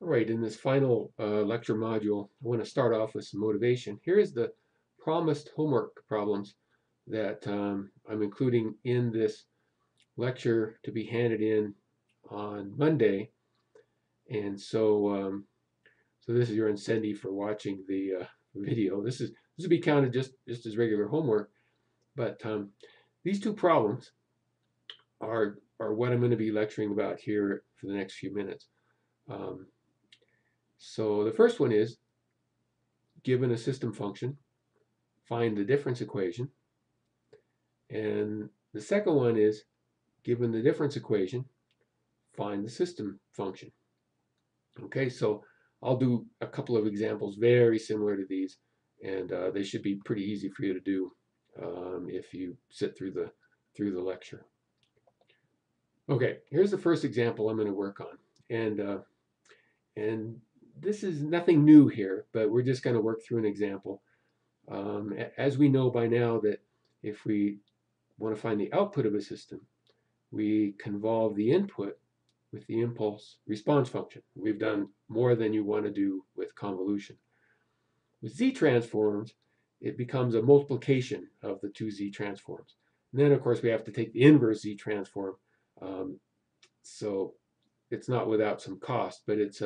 All right, in this final lecture module, I want to start off with some motivation. Here is the promised homework problems that I'm including in this lecture to be handed in on Monday. And so this is your incentive for watching the video. This will be counted just as regular homework. But these two problems are what I'm going to be lecturing about here for the next few minutes. Um, so the first one is, given a system function, find the difference equation. And the second one is, given the difference equation, find the system function. Okay, so I'll do a couple of examples very similar to these, and they should be pretty easy for you to do if you sit through the lecture. Okay, here's the first example I'm going to work on, and this is nothing new here, but we're just going to work through an example. As we know by now that if we want to find the output of a system, we convolve the input with the impulse response function. We've done more than you want to do with convolution. With Z transforms, it becomes a multiplication of the two Z transforms. And then, of course, we have to take the inverse Z transform. So it's not without some cost, but it's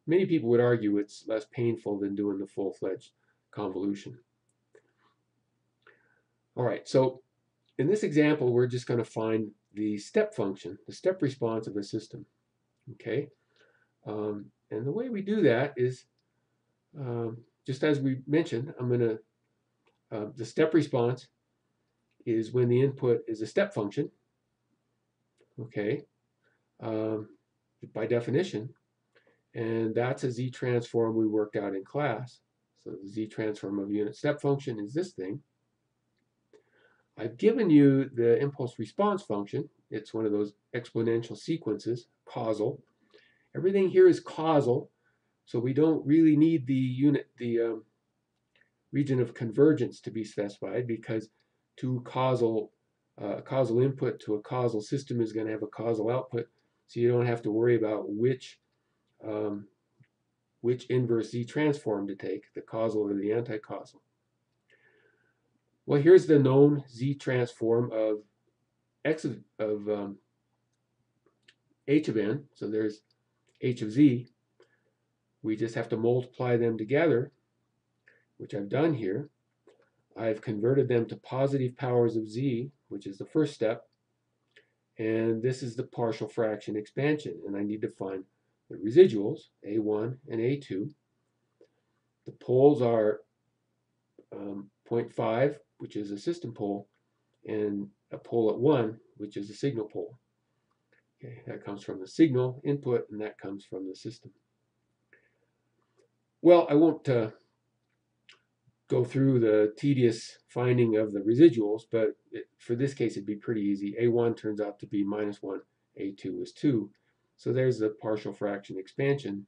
many people would argue it's less painful than doing the full-fledged convolution. All right, so in this example, we're just going to find the step function, the step response of a system. Okay, and the way we do that is, just as we mentioned, the step response is when the input is a step function. Okay, by definition, and that's a Z transform we worked out in class. So the Z transform of a unit step function is this thing. I've given you the impulse response function. It's one of those exponential sequences, causal. Everything here is causal, so we don't really need the region of convergence to be specified, because causal input to a causal system is going to have a causal output, so you don't have to worry about which inverse Z transform to take, the causal or the anti-causal. Well, here's the known Z transform of h of n. So there's h of z. We just have to multiply them together, which I've done here. I've converted them to positive powers of z, which is the first step. And this is the partial fraction expansion. And I need to find the residuals, a1 and a2. The poles are 0.5, which is a system pole, and a pole at 1, which is a signal pole. Okay, that comes from the signal input, and that comes from the system. Well, I won't go through the tedious finding of the residuals, but for this case, it'd be pretty easy. A1 turns out to be -1, A2 is 2. So there's the partial fraction expansion.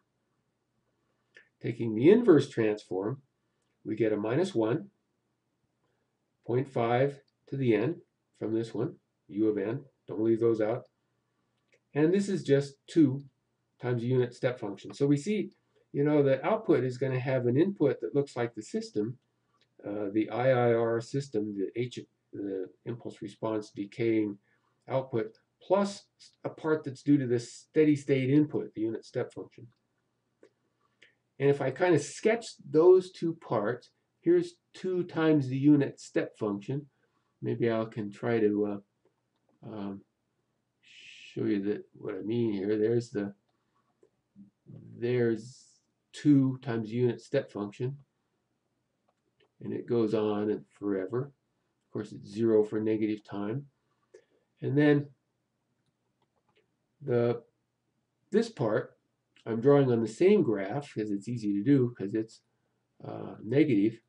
Taking the inverse transform, we get a -1, 0.5 to the n from this one, u of n. Don't leave those out. And this is just 2 times the unit step function. So we see, the output is going to have an input that looks like the system, the IIR system, the impulse response decaying output, plus a part that's due to the steady state input, the unit step function. And if I kind of sketch those two parts, here's 2 times the unit step function. Maybe I can try to show you what I mean here. There's 2 times unit step function, and it goes on and forever. Of course, it's 0 for negative time. And then this part I'm drawing on the same graph, because it's easy to do because it's negative,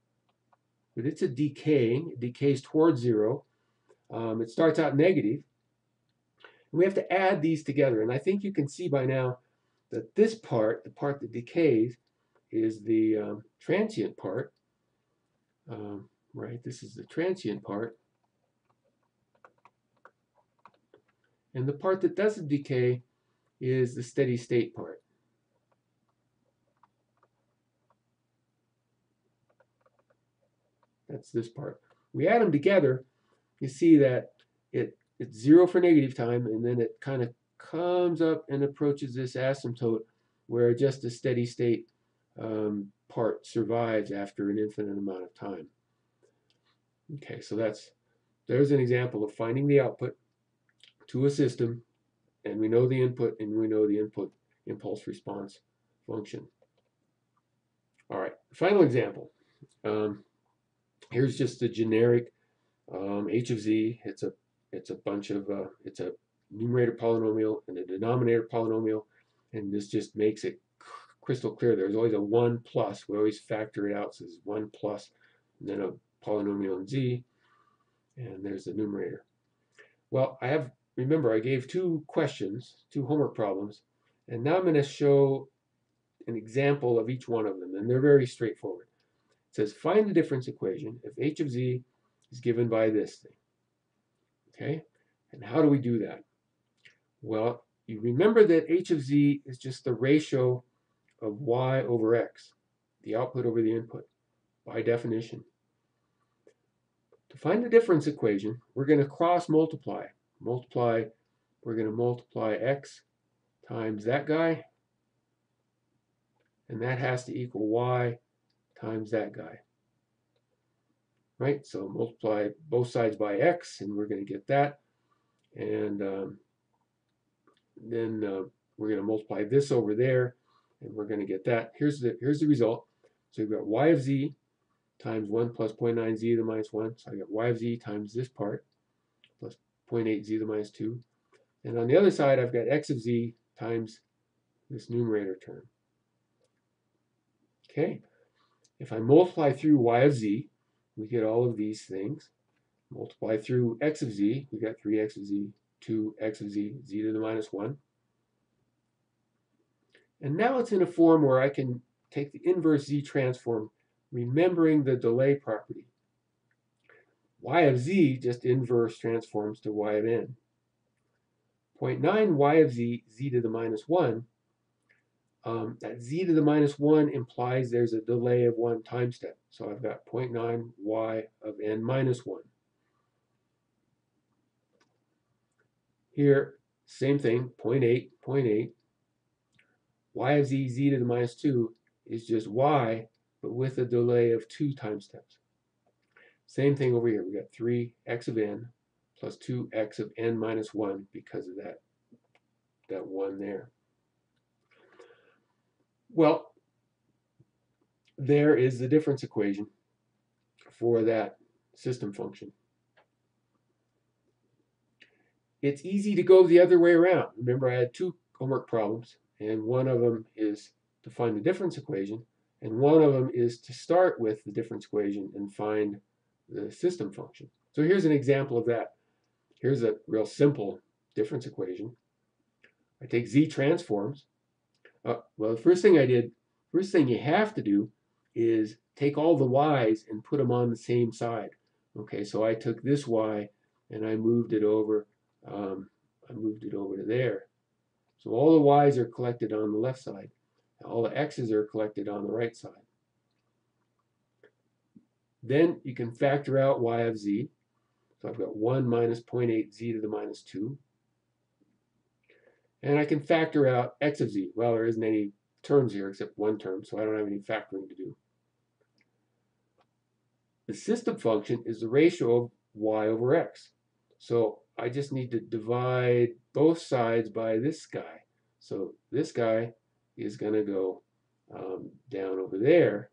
but it's a decaying. It decays towards 0. It starts out negative. And we have to add these together, and I think you can see by now that this part, the part that decays, is the transient part. Right, this is the transient part. And the part that doesn't decay is the steady state part. That's this part. We add them together, you see that it's 0 for negative time, and then it kind of comes up and approaches this asymptote where just a steady state part survives after an infinite amount of time. Okay, so there's an example of finding the output to a system, and we know the input, and we know the input impulse response function. All right, final example. Here's just a generic h of z. It's a bunch of it's a numerator polynomial and a denominator polynomial, and this just makes it crystal clear. There's always a 1 plus. We always factor it out. So it's 1 plus, and then a polynomial in z, and there's the numerator. Well, remember I gave two questions, two homework problems, and now I'm going to show an example of each one of them, and they're very straightforward. It says find the difference equation if h of z is given by this thing. Okay, and how do we do that? Well, you remember that h of z is just the ratio of y over x, the output over the input, by definition. To find the difference equation, we're going to cross multiply. We're going to multiply x times that guy, and that has to equal y times that guy. Right? So multiply both sides by x, and we're going to get that. And then we're going to multiply this over there, and we're going to get that. Here's the result. So you've got y of z times 1 plus 0.9 z to the minus 1. So I got y of z times this part plus 0.8 z to the minus 2. And on the other side, I've got x of z times this numerator term. Okay. If I multiply through y of z, we get all of these things. Multiply through x of z, we got 3x of z, 2x of z, z to the minus 1. And now it's in a form where I can take the inverse z transform, remembering the delay property. Y of z just inverse transforms to y of n. 0.9 y of z, z to the minus 1. That z to the minus 1 implies there's a delay of 1 time step. So I've got 0.9 y of n minus 1. Here, same thing, 0.8. Y of z, z to the minus 2 is just y, but with a delay of 2 time steps. Same thing over here. We got 3x of n plus 2x of n minus 1 because of that 1 there. Well, there is the difference equation for that system function. It's easy to go the other way around. Remember, I had two homework problems, and one of them is to find the difference equation, and one of them is to start with the difference equation and find the system function. So here's an example of that. Here's a real simple difference equation. I take z transforms. Well, the first thing you have to do is take all the y's and put them on the same side. Okay, so I took this y and I moved it over. To there. So all the y's are collected on the left side. All the x's are collected on the right side. Then you can factor out y of z. So I've got 1 minus 0.8 z to the minus 2. And I can factor out x of z. Well, there isn't any terms here except one term, so I don't have any factoring to do. The system function is the ratio of y over x. So I just need to divide both sides by this guy. So this guy is going to go down over there.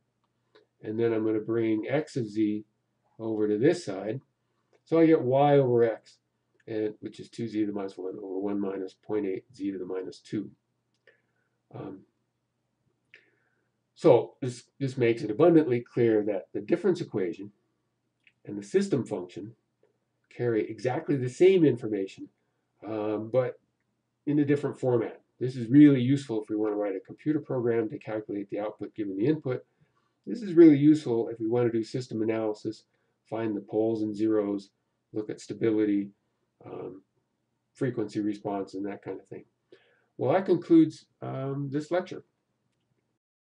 And then I'm going to bring x of z over to this side. So I get y over x, which is 2z to the minus 1 over 1 minus 0.8 z to the minus 2. So this makes it abundantly clear that the difference equation and the system function carry exactly the same information, but in a different format. This is really useful if we want to write a computer program to calculate the output given the input. This is really useful if we want to do system analysis, find the poles and zeros, look at stability, frequency response, and that kind of thing. Well, that concludes this lecture.